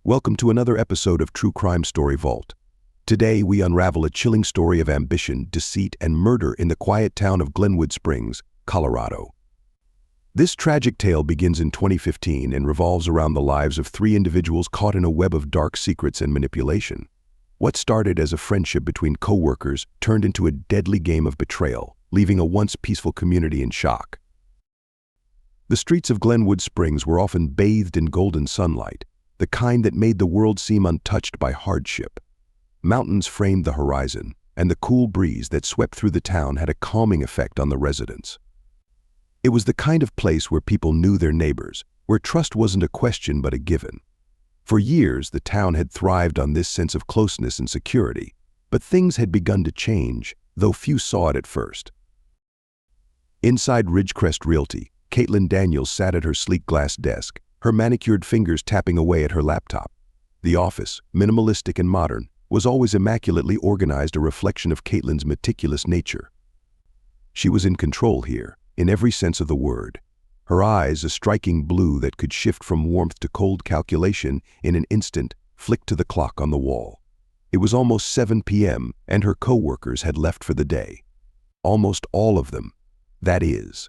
Welcome to another episode of True Crime Story Vault. Today we unravel a chilling story of ambition, deceit, and murder in the quiet town of Glenwood Springs, Colorado. This tragic tale begins in 2015 and revolves around the lives of three individuals caught in a web of dark secrets and manipulation. What started as a friendship between co-workers turned into a deadly game of betrayal, leaving a once peaceful community in shock. The streets of Glenwood Springs were often bathed in golden sunlight, the kind that made the world seem untouched by hardship. Mountains framed the horizon, and the cool breeze that swept through the town had a calming effect on the residents. It was the kind of place where people knew their neighbors, where trust wasn't a question but a given. For years, the town had thrived on this sense of closeness and security, but things had begun to change, though few saw it at first. Inside Ridgecrest Realty, Caitlin Daniels sat at her sleek glass desk, her manicured fingers tapping away at her laptop. The office, minimalistic and modern, was always immaculately organized, a reflection of Caitlin's meticulous nature. She was in control here, in every sense of the word. Her eyes, a striking blue that could shift from warmth to cold calculation in an instant, flicked to the clock on the wall. It was almost 7 p.m., and her co-workers had left for the day. Almost all of them, that is.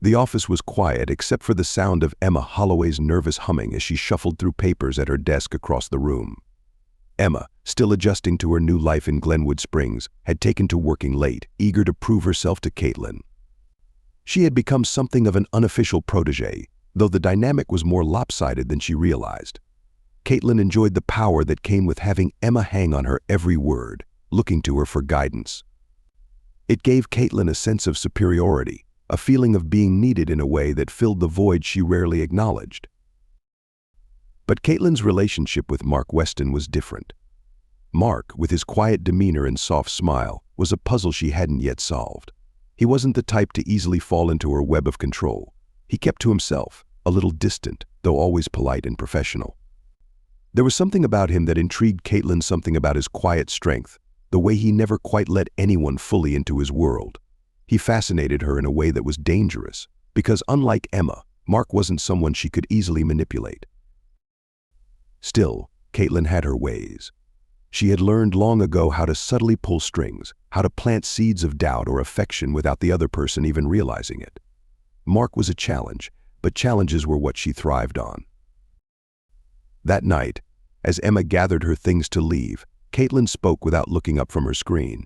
The office was quiet except for the sound of Emma Holloway's nervous humming as she shuffled through papers at her desk across the room. Emma, still adjusting to her new life in Glenwood Springs, had taken to working late, eager to prove herself to Caitlin. She had become something of an unofficial protégé, though the dynamic was more lopsided than she realized. Caitlin enjoyed the power that came with having Emma hang on her every word, looking to her for guidance. It gave Caitlin a sense of superiority, a feeling of being needed in a way that filled the void she rarely acknowledged. But Caitlin's relationship with Mark Weston was different. Mark, with his quiet demeanor and soft smile, was a puzzle she hadn't yet solved. He wasn't the type to easily fall into her web of control. He kept to himself, a little distant, though always polite and professional. There was something about him that intrigued Caitlin, something about his quiet strength, the way he never quite let anyone fully into his world. He fascinated her in a way that was dangerous, because unlike Emma, Mark wasn't someone she could easily manipulate. Still, Caitlin had her ways. She had learned long ago how to subtly pull strings, how to plant seeds of doubt or affection without the other person even realizing it. Mark was a challenge, but challenges were what she thrived on. That night, as Emma gathered her things to leave, Caitlin spoke without looking up from her screen.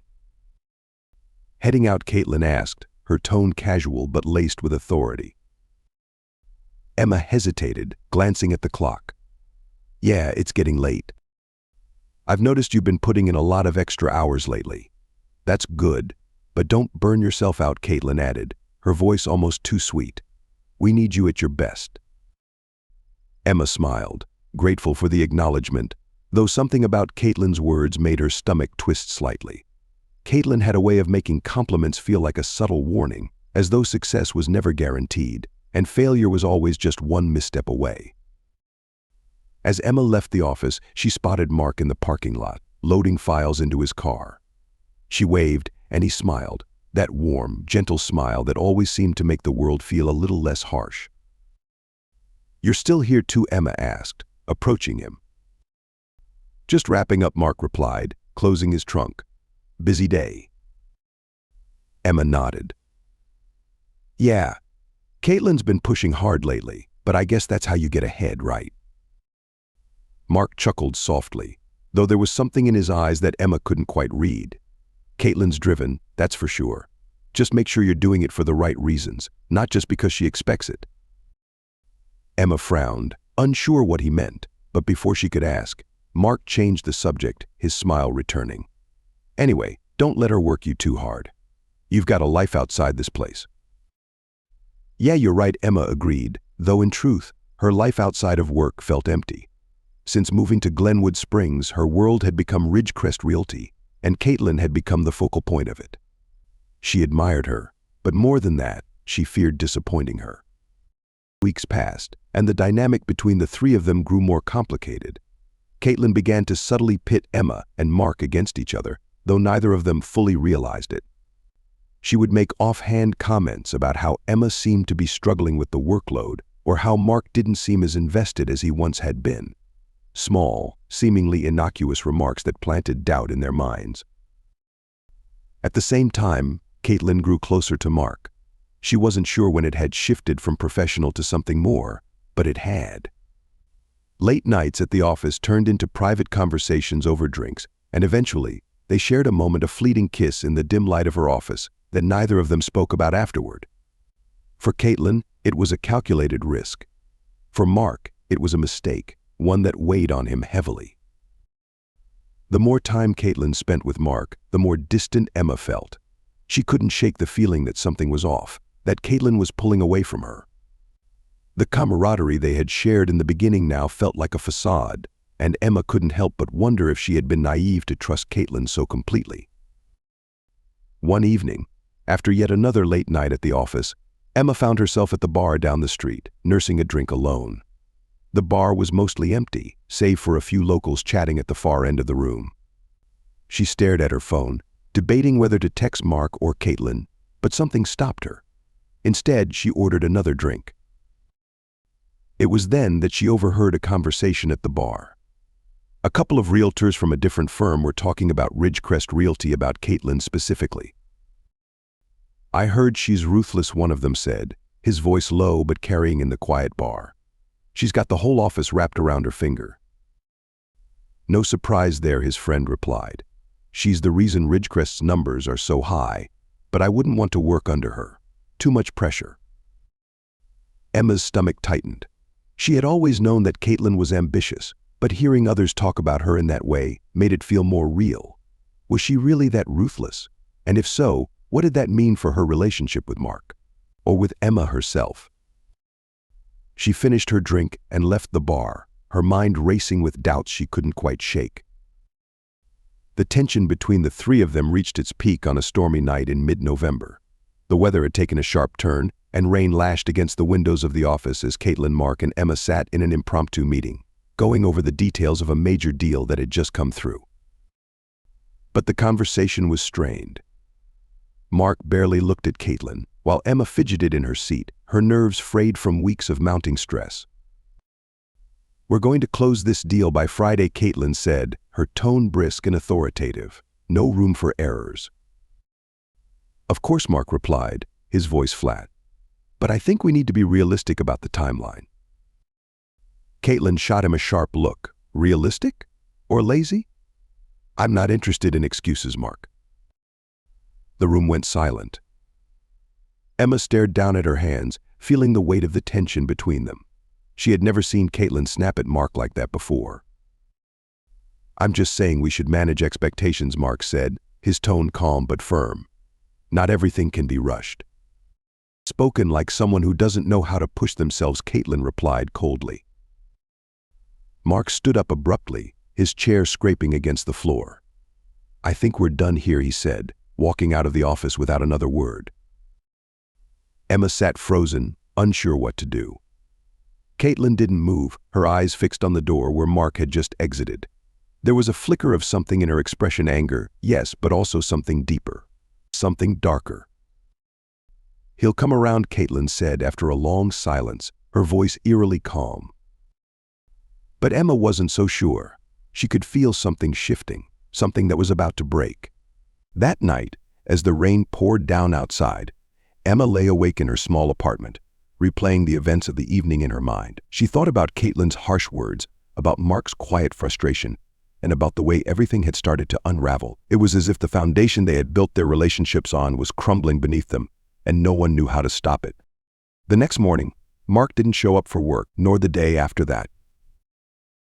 Heading out, Caitlin asked, her tone casual but laced with authority. Emma hesitated, glancing at the clock. "Yeah, it's getting late. I've noticed you've been putting in a lot of extra hours lately. That's good, but don't burn yourself out," Caitlin added, her voice almost too sweet. "We need you at your best." Emma smiled, grateful for the acknowledgement, though something about Caitlin's words made her stomach twist slightly. Caitlin had a way of making compliments feel like a subtle warning, as though success was never guaranteed, and failure was always just one misstep away. As Emma left the office, she spotted Mark in the parking lot, loading files into his car. She waved, and he smiled, that warm, gentle smile that always seemed to make the world feel a little less harsh. "You're still here too?" Emma asked, approaching him. "Just wrapping up," Mark replied, closing his trunk. "Busy day?" Emma nodded. "Yeah, Caitlin's been pushing hard lately, but I guess that's how you get ahead, right?" Mark chuckled softly, though there was something in his eyes that Emma couldn't quite read. "Caitlin's driven, that's for sure. Just make sure you're doing it for the right reasons, not just because she expects it." Emma frowned, unsure what he meant, but before she could ask, Mark changed the subject, his smile returning. "Anyway, don't let her work you too hard. You've got a life outside this place." "Yeah, you're right," Emma agreed, though in truth, her life outside of work felt empty. Since moving to Glenwood Springs, her world had become Ridgecrest Realty, and Caitlin had become the focal point of it. She admired her, but more than that, she feared disappointing her. Weeks passed, and the dynamic between the three of them grew more complicated. Caitlin began to subtly pit Emma and Mark against each other, though neither of them fully realized it. She would make offhand comments about how Emma seemed to be struggling with the workload, or how Mark didn't seem as invested as he once had been. small, seemingly innocuous remarks that planted doubt in their minds. At the same time, Caitlin grew closer to Mark. She wasn't sure when it had shifted from professional to something more, but it had. Late nights at the office turned into private conversations over drinks, and eventually, they shared a moment of fleeting kiss in the dim light of her office that neither of them spoke about afterward. For Caitlin, it was a calculated risk. For Mark, it was a mistake, one that weighed on him heavily. The more time Caitlin spent with Mark, the more distant Emma felt. She couldn't shake the feeling that something was off, that Caitlin was pulling away from her. The camaraderie they had shared in the beginning now felt like a facade, and Emma couldn't help but wonder if she had been naive to trust Caitlin so completely. One evening, after yet another late night at the office, Emma found herself at the bar down the street, nursing a drink alone. The bar was mostly empty, save for a few locals chatting at the far end of the room. She stared at her phone, debating whether to text Mark or Caitlin, but something stopped her. Instead, she ordered another drink. It was then that she overheard a conversation at the bar. A couple of realtors from a different firm were talking about Ridgecrest Realty, about Caitlin specifically. "I heard she's ruthless," one of them said, his voice low but carrying in the quiet bar. "She's got the whole office wrapped around her finger." "No surprise there," his friend replied. "She's the reason Ridgecrest's numbers are so high, but I wouldn't want to work under her. Too much pressure." Emma's stomach tightened. She had always known that Caitlin was ambitious, but hearing others talk about her in that way made it feel more real. Was she really that ruthless? And if so, what did that mean for her relationship with Mark? Or with Emma herself? She finished her drink and left the bar, her mind racing with doubts she couldn't quite shake. The tension between the three of them reached its peak on a stormy night in mid-November. The weather had taken a sharp turn, and rain lashed against the windows of the office as Caitlin, Mark, and Emma sat in an impromptu meeting, going over the details of a major deal that had just come through. But the conversation was strained. Mark barely looked at Caitlin, while Emma fidgeted in her seat, her nerves frayed from weeks of mounting stress. "We're going to close this deal by Friday," Caitlin said, her tone brisk and authoritative. "No room for errors." "Of course," Mark replied, his voice flat. "But I think we need to be realistic about the timeline." Caitlin shot him a sharp look. "Realistic? Or lazy?" "I'm not interested in excuses, Mark." The room went silent. Emma stared down at her hands, feeling the weight of the tension between them. She had never seen Caitlin snap at Mark like that before. "I'm just saying we should manage expectations," Mark said, his tone calm but firm. "Not everything can be rushed." "Spoken like someone who doesn't know how to push themselves," Caitlin replied coldly. Mark stood up abruptly, his chair scraping against the floor. "I think we're done here," he said, walking out of the office without another word. Emma sat frozen, unsure what to do. Caitlin didn't move, her eyes fixed on the door where Mark had just exited. There was a flicker of something in her expression, anger, yes, but also something deeper, something darker. "He'll come around," Caitlin said after a long silence, her voice eerily calm. But Emma wasn't so sure. She could feel something shifting, something that was about to break. That night, as the rain poured down outside, Emma lay awake in her small apartment, replaying the events of the evening in her mind. She thought about Caitlin's harsh words, about Mark's quiet frustration, and about the way everything had started to unravel. It was as if the foundation they had built their relationships on was crumbling beneath them, and no one knew how to stop it. The next morning, Mark didn't show up for work, nor the day after that.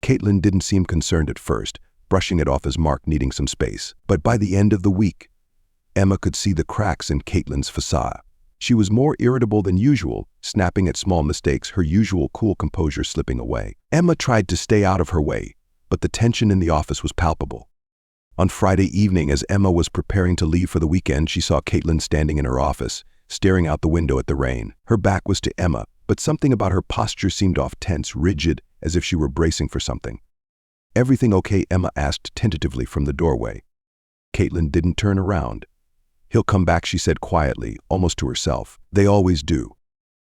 Caitlin didn't seem concerned at first, brushing it off as Mark needing some space. But by the end of the week, Emma could see the cracks in Caitlin's facade. She was more irritable than usual, snapping at small mistakes, her usual cool composure slipping away. Emma tried to stay out of her way, but the tension in the office was palpable. On Friday evening, as Emma was preparing to leave for the weekend, she saw Caitlin standing in her office, staring out the window at the rain. Her back was to Emma, but something about her posture seemed off, tense, rigid, as if she were bracing for something. "Everything okay?" Emma asked tentatively from the doorway. Caitlin didn't turn around. "He'll come back," she said quietly, almost to herself. "They always do."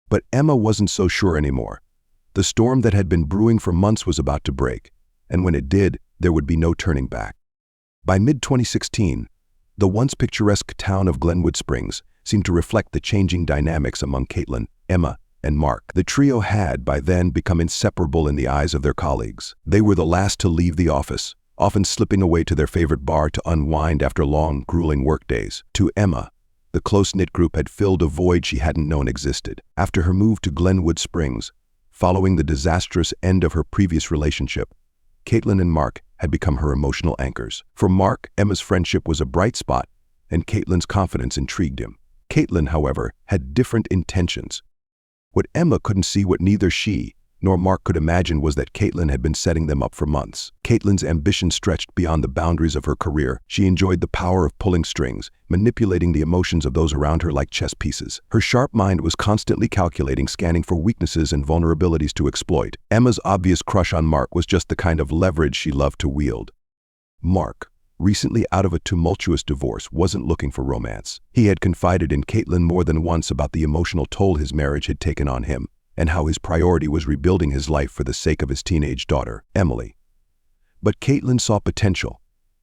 But Emma wasn't so sure anymore. The storm that had been brewing for months was about to break, and when it did, there would be no turning back. By mid-2016, the once picturesque town of Glenwood Springs seemed to reflect the changing dynamics among Caitlin, Emma, and Mark. The trio had, by then, become inseparable in the eyes of their colleagues. They were the last to leave the office, often slipping away to their favorite bar to unwind after long, grueling workdays. To Emma, the close-knit group had filled a void she hadn't known existed. After her move to Glenwood Springs, following the disastrous end of her previous relationship, Caitlin and Mark had become her emotional anchors. For Mark, Emma's friendship was a bright spot, and Caitlin's confidence intrigued him. Caitlin, however, had different intentions. What Emma couldn't see, what neither she nor Mark could imagine, was that Caitlin had been setting them up for months. Caitlin's ambition stretched beyond the boundaries of her career. She enjoyed the power of pulling strings, manipulating the emotions of those around her like chess pieces. Her sharp mind was constantly calculating, scanning for weaknesses and vulnerabilities to exploit. Emma's obvious crush on Mark was just the kind of leverage she loved to wield. Mark, recently out of a tumultuous divorce, wasn't looking for romance. He had confided in Caitlin more than once about the emotional toll his marriage had taken on him, and how his priority was rebuilding his life for the sake of his teenage daughter, Emily. But Caitlin saw potential.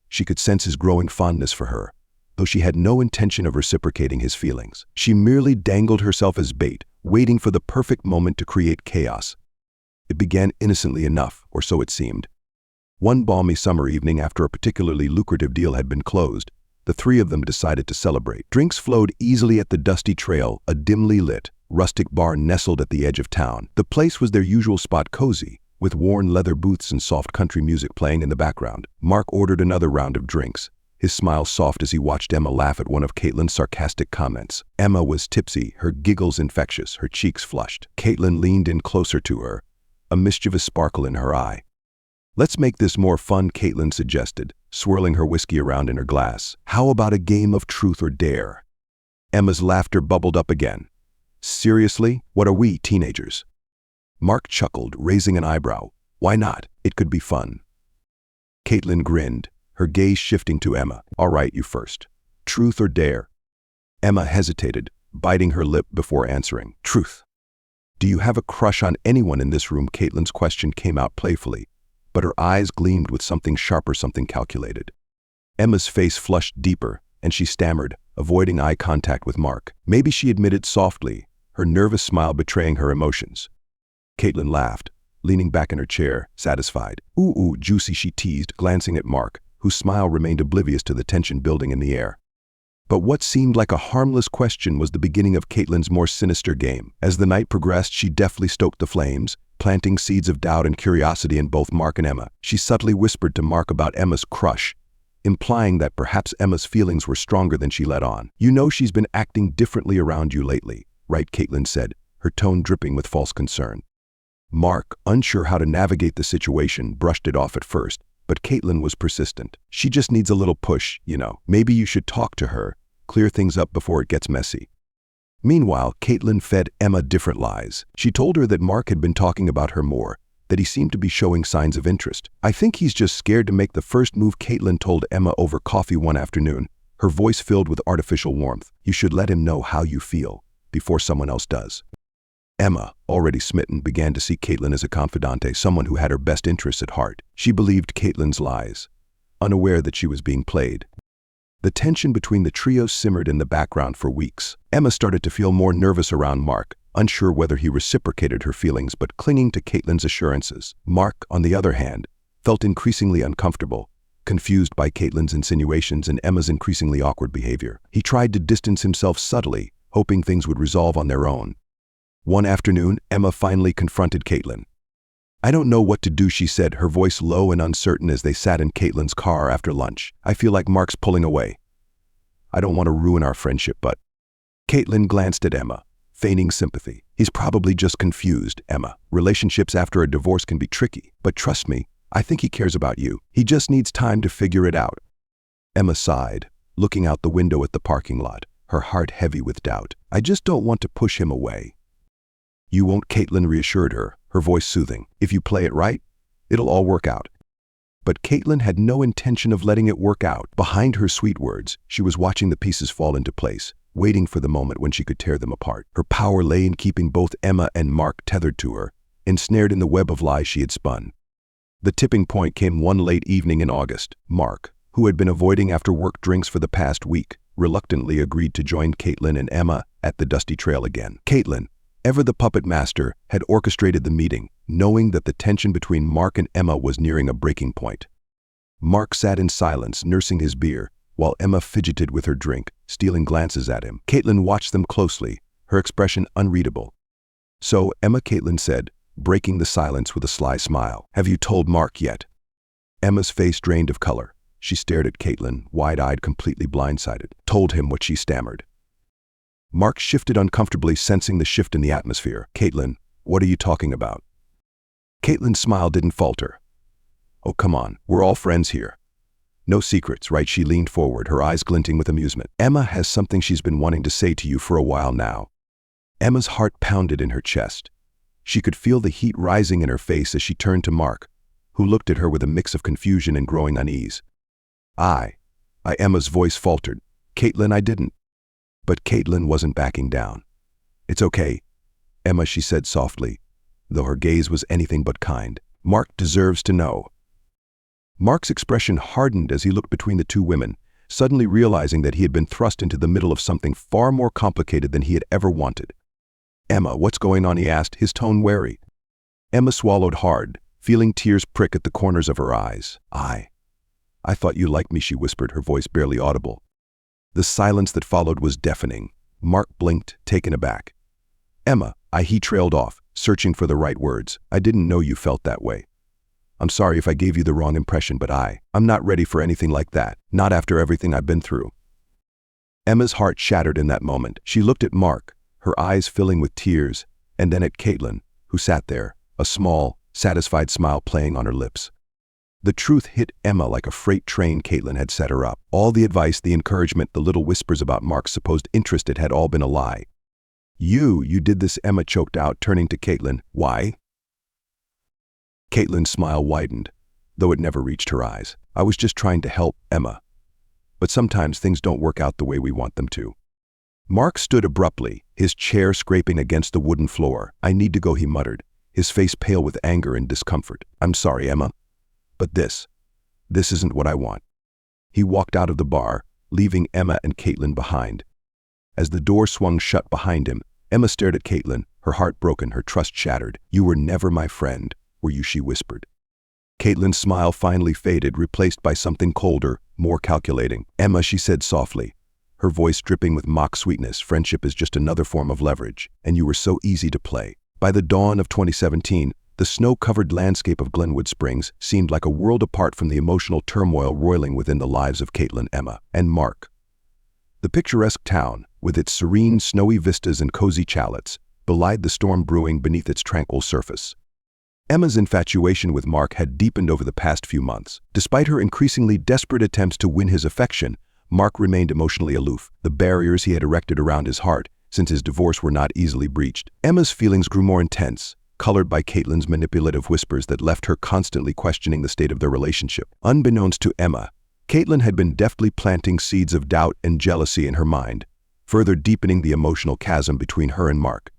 She could sense his growing fondness for her, though she had no intention of reciprocating his feelings. She merely dangled herself as bait, waiting for the perfect moment to create chaos. It began innocently enough, or so it seemed. One balmy summer evening, after a particularly lucrative deal had been closed, the three of them decided to celebrate. Drinks flowed easily at the dusty trail, a dimly lit, rustic bar nestled at the edge of town. The place was their usual spot, cozy, with worn leather booths and soft country music playing in the background. Mark ordered another round of drinks, his smile soft as he watched Emma laugh at one of Caitlin's sarcastic comments. Emma was tipsy, her giggles infectious, her cheeks flushed. Caitlin leaned in closer to her, a mischievous sparkle in her eye. "Let's make this more fun," Caitlin suggested, swirling her whiskey around in her glass. "How about a game of truth or dare?" Emma's laughter bubbled up again. "Seriously? What are we, teenagers?" Mark chuckled, raising an eyebrow. "Why not? It could be fun." Caitlin grinned, her gaze shifting to Emma. "All right, you first. Truth or dare?" Emma hesitated, biting her lip before answering. "Truth." "Do you have a crush on anyone in this room?" Caitlin's question came out playfully, but her eyes gleamed with something sharper, something calculated. Emma's face flushed deeper, and she stammered, avoiding eye contact with Mark. Maybe, she admitted softly, her nervous smile betraying her emotions. Caitlin laughed, leaning back in her chair, satisfied. Ooh, juicy," she teased, glancing at Mark, whose smile remained oblivious to the tension building in the air. But what seemed like a harmless question was the beginning of Caitlin's more sinister game. As the night progressed, she deftly stoked the flames, planting seeds of doubt and curiosity in both Mark and Emma. She subtly whispered to Mark about Emma's crush, implying that perhaps Emma's feelings were stronger than she let on. "You know she's been acting differently around you lately, right?" Caitlin said, her tone dripping with false concern. Mark, unsure how to navigate the situation, brushed it off at first, but Caitlin was persistent. "She just needs a little push, you know. Maybe you should talk to her, clear things up before it gets messy." Meanwhile, Caitlin fed Emma different lies. She told her that Mark had been talking about her more, that he seemed to be showing signs of interest. "I think he's just scared to make the first move," Caitlin told Emma over coffee one afternoon, her voice filled with artificial warmth. "You should let him know how you feel, before someone else does." Emma, already smitten, began to see Caitlin as a confidante, someone who had her best interests at heart. She believed Caitlin's lies, unaware that she was being played. The tension between the trio simmered in the background for weeks. Emma started to feel more nervous around Mark, unsure whether he reciprocated her feelings but clinging to Caitlin's assurances. Mark, on the other hand, felt increasingly uncomfortable, confused by Caitlin's insinuations and Emma's increasingly awkward behavior. He tried to distance himself subtly, hoping things would resolve on their own. One afternoon, Emma finally confronted Caitlin. "I don't know what to do," she said, her voice low and uncertain as they sat in Caitlin's car after lunch. "I feel like Mark's pulling away. I don't want to ruin our friendship, but..." Caitlin glanced at Emma, feigning sympathy. "He's probably just confused, Emma. Relationships after a divorce can be tricky, but trust me, I think he cares about you. He just needs time to figure it out." Emma sighed, looking out the window at the parking lot, her heart heavy with doubt. "I just don't want to push him away." "You won't," Caitlin reassured her, her voice soothing. "If you play it right, it'll all work out." But Caitlin had no intention of letting it work out. Behind her sweet words, she was watching the pieces fall into place, waiting for the moment when she could tear them apart. Her power lay in keeping both Emma and Mark tethered to her, ensnared in the web of lies she had spun. The tipping point came one late evening in August. Mark, who had been avoiding after-work drinks for the past week, reluctantly agreed to join Caitlin and Emma at the dusty trail again. Caitlin, ever the puppet master, had orchestrated the meeting, knowing that the tension between Mark and Emma was nearing a breaking point. Mark sat in silence, nursing his beer, while Emma fidgeted with her drink, stealing glances at him. Caitlin watched them closely, her expression unreadable. "So, Emma," Caitlin said, breaking the silence with a sly smile, "have you told Mark yet?" Emma's face drained of color. She stared at Caitlin, wide-eyed, completely blindsided. "Told him," what she stammered. Mark shifted uncomfortably, sensing the shift in the atmosphere. "Caitlin, what are you talking about?" Caitlin's smile didn't falter. "Oh, come on, we're all friends here. No secrets, right?" She leaned forward, her eyes glinting with amusement. "Emma has something she's been wanting to say to you for a while now." Emma's heart pounded in her chest. She could feel the heat rising in her face as she turned to Mark, who looked at her with a mix of confusion and growing unease. Emma's voice faltered. "Caitlin, I didn't." But Caitlin wasn't backing down. "It's okay, Emma," she said softly, though her gaze was anything but kind. "Mark deserves to know." Mark's expression hardened as he looked between the two women, suddenly realizing that he had been thrust into the middle of something far more complicated than he had ever wanted. "Emma, what's going on?" he asked, his tone wary. Emma swallowed hard, feeling tears prick at the corners of her eyes. I thought you liked me," she whispered, her voice barely audible. The silence that followed was deafening. Mark blinked, taken aback. "Emma," he trailed off, searching for the right words. "I didn't know you felt that way. I'm sorry if I gave you the wrong impression, but I'm not ready for anything like that, not after everything I've been through." Emma's heart shattered in that moment. She looked at Mark, her eyes filling with tears, and then at Caitlin, who sat there, a small, satisfied smile playing on her lips. The truth hit Emma like a freight train. Caitlin had set her up. All the advice, the encouragement, the little whispers about Mark's supposed interest, it had all been a lie. You did this," Emma choked out, turning to Caitlin. "Why?" Caitlin's smile widened, though it never reached her eyes. "I was just trying to help, Emma. But sometimes things don't work out the way we want them to." Mark stood abruptly, his chair scraping against the wooden floor. "I need to go," he muttered, his face pale with anger and discomfort. "I'm sorry, Emma, but this isn't what I want." He walked out of the bar, leaving Emma and Caitlin behind. As the door swung shut behind him, Emma stared at Caitlin, her heart broken, her trust shattered. "You were never my friend, were you?" she whispered. Caitlin's smile finally faded, replaced by something colder, more calculating. "Emma," she said softly, her voice dripping with mock sweetness, "friendship is just another form of leverage, and you were so easy to play." By the dawn of 2017, the snow-covered landscape of Glenwood Springs seemed like a world apart from the emotional turmoil roiling within the lives of Caitlin, Emma, and Mark. The picturesque town, with its serene, snowy vistas and cozy chalets, belied the storm brewing beneath its tranquil surface. Emma's infatuation with Mark had deepened over the past few months. Despite her increasingly desperate attempts to win his affection, Mark remained emotionally aloof. The barriers he had erected around his heart, since his divorce, were not easily breached. Emma's feelings grew more intense, colored by Caitlin's manipulative whispers that left her constantly questioning the state of their relationship. Unbeknownst to Emma, Caitlin had been deftly planting seeds of doubt and jealousy in her mind, further deepening the emotional chasm between her and Mark.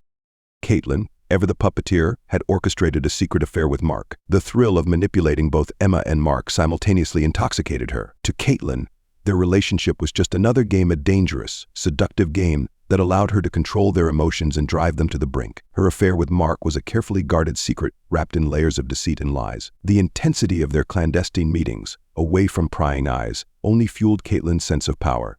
Caitlin, ever the puppeteer, had orchestrated a secret affair with Mark. The thrill of manipulating both Emma and Mark simultaneously intoxicated her. To Caitlin, their relationship was just another game, a dangerous, seductive game that allowed her to control their emotions and drive them to the brink. Her affair with Mark was a carefully guarded secret wrapped in layers of deceit and lies. The intensity of their clandestine meetings, away from prying eyes, only fueled Caitlin's sense of power.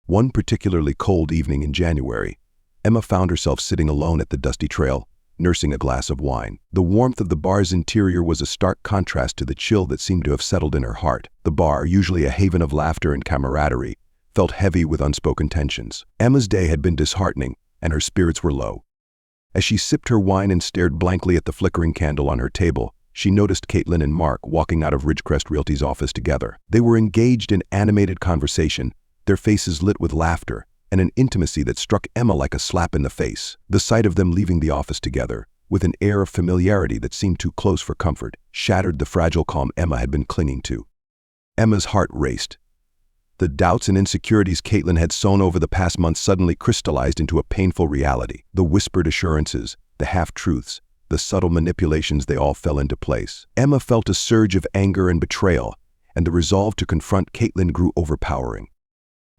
One particularly cold evening in January, Emma found herself sitting alone at the dusty trail, nursing a glass of wine. The warmth of the bar's interior was a stark contrast to the chill that seemed to have settled in her heart. The bar, usually a haven of laughter and camaraderie, felt heavy with unspoken tensions. Emma's day had been disheartening, and her spirits were low. As she sipped her wine and stared blankly at the flickering candle on her table, she noticed Caitlin and Mark walking out of Ridgecrest Realty's office together. They were engaged in animated conversation, their faces lit with laughter, and an intimacy that struck Emma like a slap in the face. The sight of them leaving the office together, with an air of familiarity that seemed too close for comfort, shattered the fragile calm Emma had been clinging to. Emma's heart raced. The doubts and insecurities Caitlin had sown over the past months suddenly crystallized into a painful reality. The whispered assurances, the half-truths, the subtle manipulations, they all fell into place. Emma felt a surge of anger and betrayal, and the resolve to confront Caitlin grew overpowering.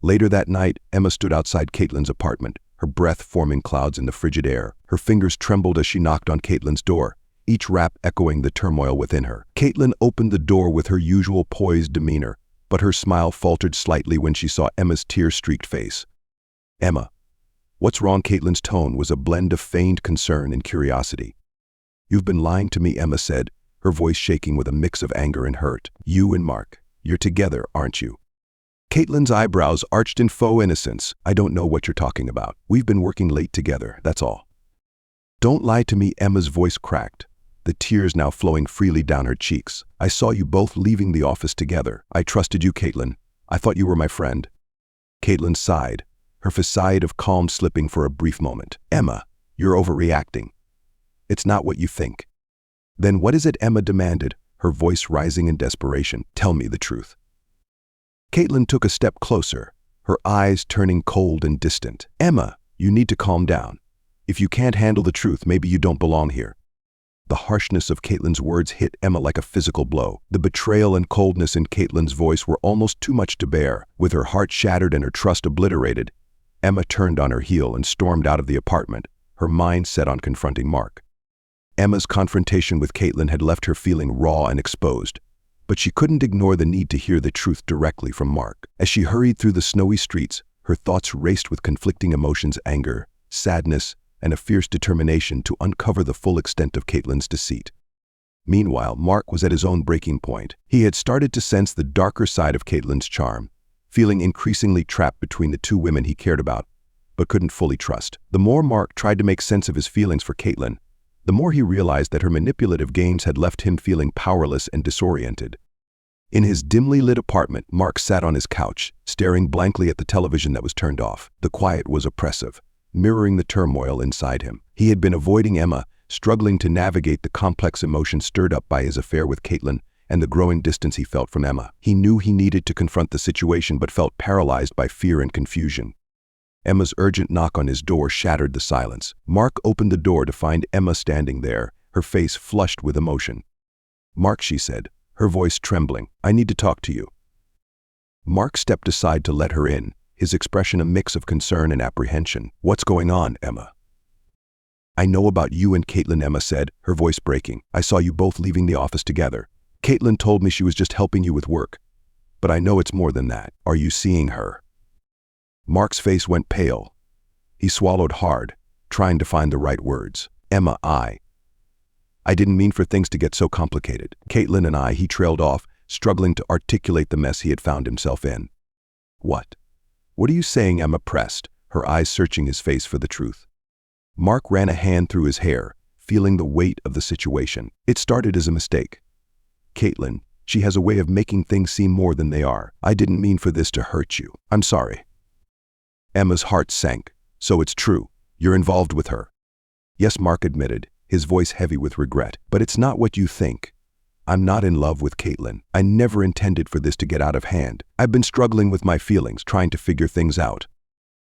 Later that night, Emma stood outside Caitlin's apartment, her breath forming clouds in the frigid air. Her fingers trembled as she knocked on Caitlin's door, each rap echoing the turmoil within her. Caitlin opened the door with her usual poised demeanor, but her smile faltered slightly when she saw Emma's tear-streaked face. "Emma, what's wrong?" Caitlin's tone was a blend of feigned concern and curiosity. "You've been lying to me," Emma said, her voice shaking with a mix of anger and hurt. "You and Mark, you're together, aren't you?" Caitlin's eyebrows arched in faux innocence. "I don't know what you're talking about. We've been working late together, that's all." "Don't lie to me," Emma's voice cracked, the tears now flowing freely down her cheeks. "I saw you both leaving the office together. I trusted you, Caitlin. I thought you were my friend." Caitlin sighed, her facade of calm slipping for a brief moment. "Emma, you're overreacting. It's not what you think." "Then what is it?" Emma demanded, her voice rising in desperation. "Tell me the truth." Caitlin took a step closer, her eyes turning cold and distant. "Emma, you need to calm down. If you can't handle the truth, maybe you don't belong here." The harshness of Caitlin's words hit Emma like a physical blow. The betrayal and coldness in Caitlin's voice were almost too much to bear. With her heart shattered and her trust obliterated, Emma turned on her heel and stormed out of the apartment, her mind set on confronting Mark. Emma's confrontation with Caitlin had left her feeling raw and exposed, but she couldn't ignore the need to hear the truth directly from Mark. As she hurried through the snowy streets, her thoughts raced with conflicting emotions: anger, sadness, and a fierce determination to uncover the full extent of Caitlin's deceit. Meanwhile, Mark was at his own breaking point. He had started to sense the darker side of Caitlin's charm, feeling increasingly trapped between the two women he cared about, but couldn't fully trust. The more Mark tried to make sense of his feelings for Caitlin, the more he realized that her manipulative games had left him feeling powerless and disoriented. In his dimly lit apartment, Mark sat on his couch, staring blankly at the television that was turned off. The quiet was oppressive, mirroring the turmoil inside him. He had been avoiding Emma, struggling to navigate the complex emotions stirred up by his affair with Caitlin and the growing distance he felt from Emma. He knew he needed to confront the situation but felt paralyzed by fear and confusion. Emma's urgent knock on his door shattered the silence. Mark opened the door to find Emma standing there, her face flushed with emotion. "Mark," she said, her voice trembling, "I need to talk to you." Mark stepped aside to let her in, his expression a mix of concern and apprehension. "What's going on, Emma?" "I know about you and Caitlin," Emma said, her voice breaking. "I saw you both leaving the office together. Caitlin told me she was just helping you with work, but I know it's more than that. Are you seeing her?" Mark's face went pale. He swallowed hard, trying to find the right words. "Emma, I didn't mean for things to get so complicated. Caitlin and I," he trailed off, struggling to articulate the mess he had found himself in. What are you saying?" Emma pressed, her eyes searching his face for the truth. Mark ran a hand through his hair, feeling the weight of the situation. "It started as a mistake. Caitlin, she has a way of making things seem more than they are. I didn't mean for this to hurt you. I'm sorry." Emma's heart sank. "So it's true. You're involved with her." "Yes," Mark admitted, his voice heavy with regret. "But it's not what you think. I'm not in love with Caitlin. I never intended for this to get out of hand. I've been struggling with my feelings, trying to figure things out."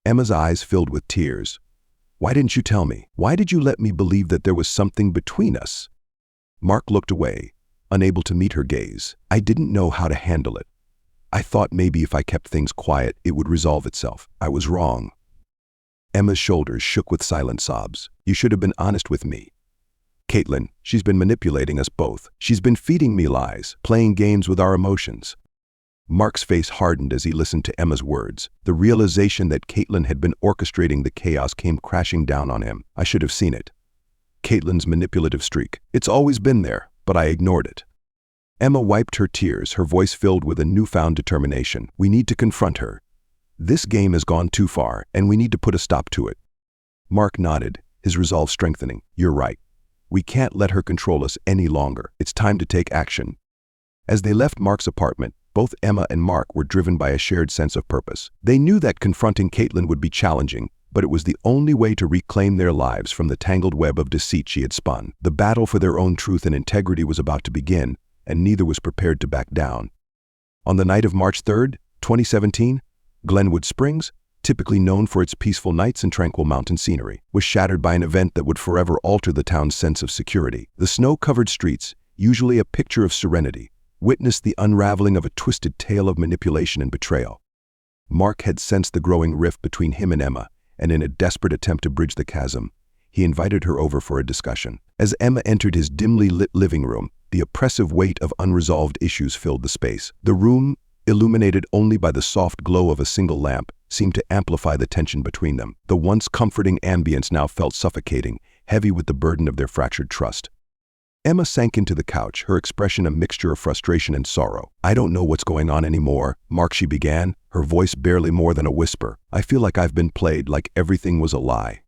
Emma's eyes filled with tears. "Why didn't you tell me? Why did you let me believe that there was something between us?" Mark looked away, unable to meet her gaze. "I didn't know how to handle it. I thought maybe if I kept things quiet, it would resolve itself. I was wrong." Emma's shoulders shook with silent sobs. "You should have been honest with me. Caitlin, she's been manipulating us both. She's been feeding me lies, playing games with our emotions." Mark's face hardened as he listened to Emma's words. The realization that Caitlin had been orchestrating the chaos came crashing down on him. "I should have seen it. Caitlin's manipulative streak. It's always been there, but I ignored it." Emma wiped her tears, her voice filled with a newfound determination. "We need to confront her. This game has gone too far, and we need to put a stop to it." Mark nodded, his resolve strengthening. "You're right. We can't let her control us any longer. It's time to take action." As they left Mark's apartment, both Emma and Mark were driven by a shared sense of purpose. They knew that confronting Caitlin would be challenging, but it was the only way to reclaim their lives from the tangled web of deceit she had spun. The battle for their own truth and integrity was about to begin, and neither was prepared to back down. On the night of March 3rd, 2017, Glenwood Springs, typically known for its peaceful nights and tranquil mountain scenery, was shattered by an event that would forever alter the town's sense of security. The snow-covered streets, usually a picture of serenity, witnessed the unraveling of a twisted tale of manipulation and betrayal. Mark had sensed the growing rift between him and Emma, and in a desperate attempt to bridge the chasm, he invited her over for a discussion. As Emma entered his dimly lit living room, the oppressive weight of unresolved issues filled the space. The room, illuminated only by the soft glow of a single lamp, seemed to amplify the tension between them. The once comforting ambience now felt suffocating, heavy with the burden of their fractured trust. Emma sank into the couch, her expression a mixture of frustration and sorrow. "I don't know what's going on anymore, Mark," she began, her voice barely more than a whisper. "I feel like I've been played, like everything was a lie."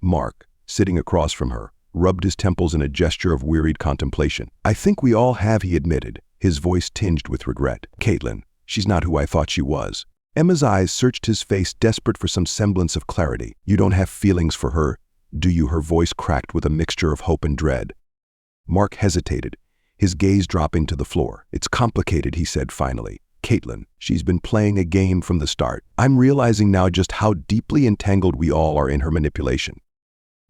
Mark, sitting across from her, rubbed his temples in a gesture of wearied contemplation. "I think we all have," he admitted, his voice tinged with regret. "Caitlin, she's not who I thought she was." Emma's eyes searched his face, desperate for some semblance of clarity. "You don't have feelings for her, do you?" Her voice cracked with a mixture of hope and dread. Mark hesitated, his gaze dropping to the floor. "It's complicated," he said finally. "Caitlin, she's been playing a game from the start. I'm realizing now just how deeply entangled we all are in her manipulation."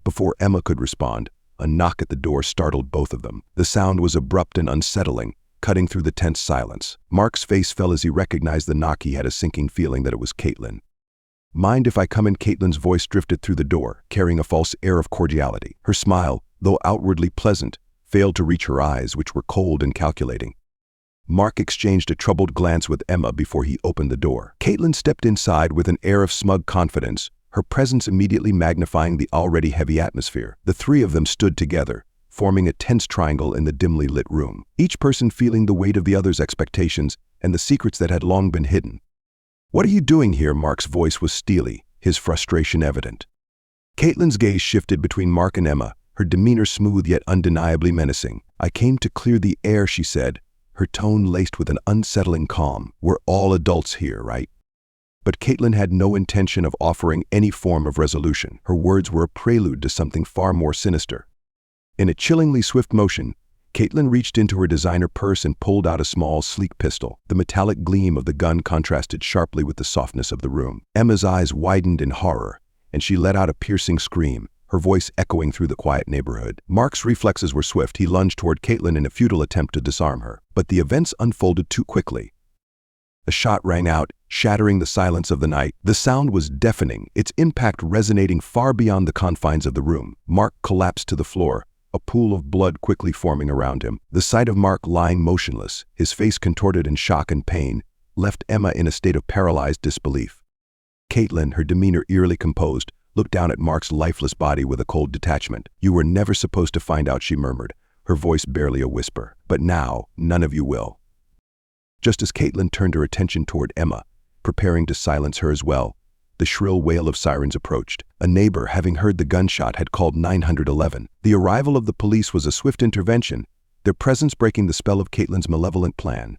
Before Emma could respond, a knock at the door startled both of them. The sound was abrupt and unsettling, cutting through the tense silence. Mark's face fell as he recognized the knock. He had a sinking feeling that it was Caitlin. "Mind if I come in?" Caitlin's voice drifted through the door, carrying a false air of cordiality. Her smile, though outwardly pleasant, failed to reach her eyes, which were cold and calculating. Mark exchanged a troubled glance with Emma before he opened the door. Caitlin stepped inside with an air of smug confidence, her presence immediately magnifying the already heavy atmosphere. The three of them stood together, forming a tense triangle in the dimly lit room, each person feeling the weight of the other's expectations and the secrets that had long been hidden. "What are you doing here?" Mark's voice was steely, his frustration evident. Caitlin's gaze shifted between Mark and Emma, her demeanor smooth yet undeniably menacing. "I came to clear the air," she said, her tone laced with an unsettling calm. "We're all adults here, right?" But Caitlin had no intention of offering any form of resolution. Her words were a prelude to something far more sinister. In a chillingly swift motion, Caitlin reached into her designer purse and pulled out a small, sleek pistol. The metallic gleam of the gun contrasted sharply with the softness of the room. Emma's eyes widened in horror, and she let out a piercing scream, her voice echoing through the quiet neighborhood. Mark's reflexes were swift. He lunged toward Caitlin in a futile attempt to disarm her. But the events unfolded too quickly. A shot rang out, shattering the silence of the night. The sound was deafening, its impact resonating far beyond the confines of the room. Mark collapsed to the floor, a pool of blood quickly forming around him. The sight of Mark lying motionless, his face contorted in shock and pain, left Emma in a state of paralyzed disbelief. Caitlin, her demeanor eerily composed, looked down at Mark's lifeless body with a cold detachment. "You were never supposed to find out," she murmured, her voice barely a whisper. "But now, none of you will." Just as Caitlin turned her attention toward Emma, preparing to silence her as well, the shrill wail of sirens approached. A neighbor, having heard the gunshot, had called 911. The arrival of the police was a swift intervention, their presence breaking the spell of Caitlin's malevolent plan.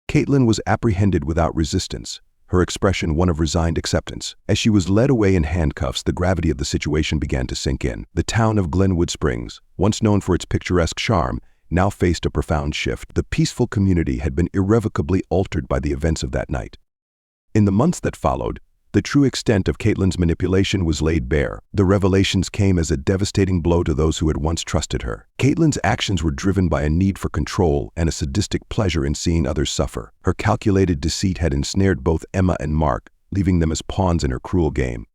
Caitlin was apprehended without resistance, her expression one of resigned acceptance. As she was led away in handcuffs, the gravity of the situation began to sink in. The town of Glenwood Springs, once known for its picturesque charm, now faced a profound shift. The peaceful community had been irrevocably altered by the events of that night. In the months that followed, the true extent of Caitlin's manipulation was laid bare. The revelations came as a devastating blow to those who had once trusted her. Caitlin's actions were driven by a need for control and a sadistic pleasure in seeing others suffer. Her calculated deceit had ensnared both Emma and Mark, leaving them as pawns in her cruel game.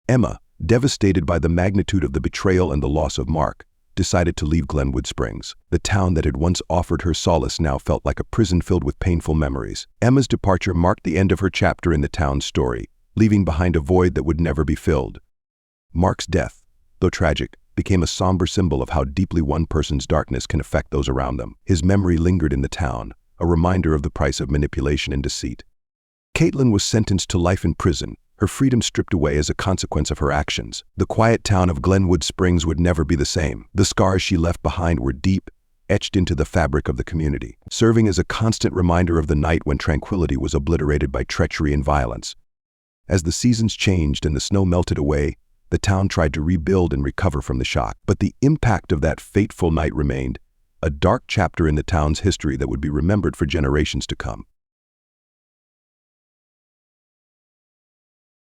Emma, devastated by the magnitude of the betrayal and the loss of Mark, decided to leave Glenwood Springs. The town that had once offered her solace now felt like a prison filled with painful memories. Emma's departure marked the end of her chapter in the town's story, leaving behind a void that would never be filled. Mark's death, though tragic, became a somber symbol of how deeply one person's darkness can affect those around them. His memory lingered in the town, a reminder of the price of manipulation and deceit. Caitlin was sentenced to life in prison, her freedom stripped away as a consequence of her actions. The quiet town of Glenwood Springs would never be the same. The scars she left behind were deep, etched into the fabric of the community, serving as a constant reminder of the night when tranquility was obliterated by treachery and violence. As the seasons changed and the snow melted away, the town tried to rebuild and recover from the shock. But the impact of that fateful night remained, a dark chapter in the town's history that would be remembered for generations to come.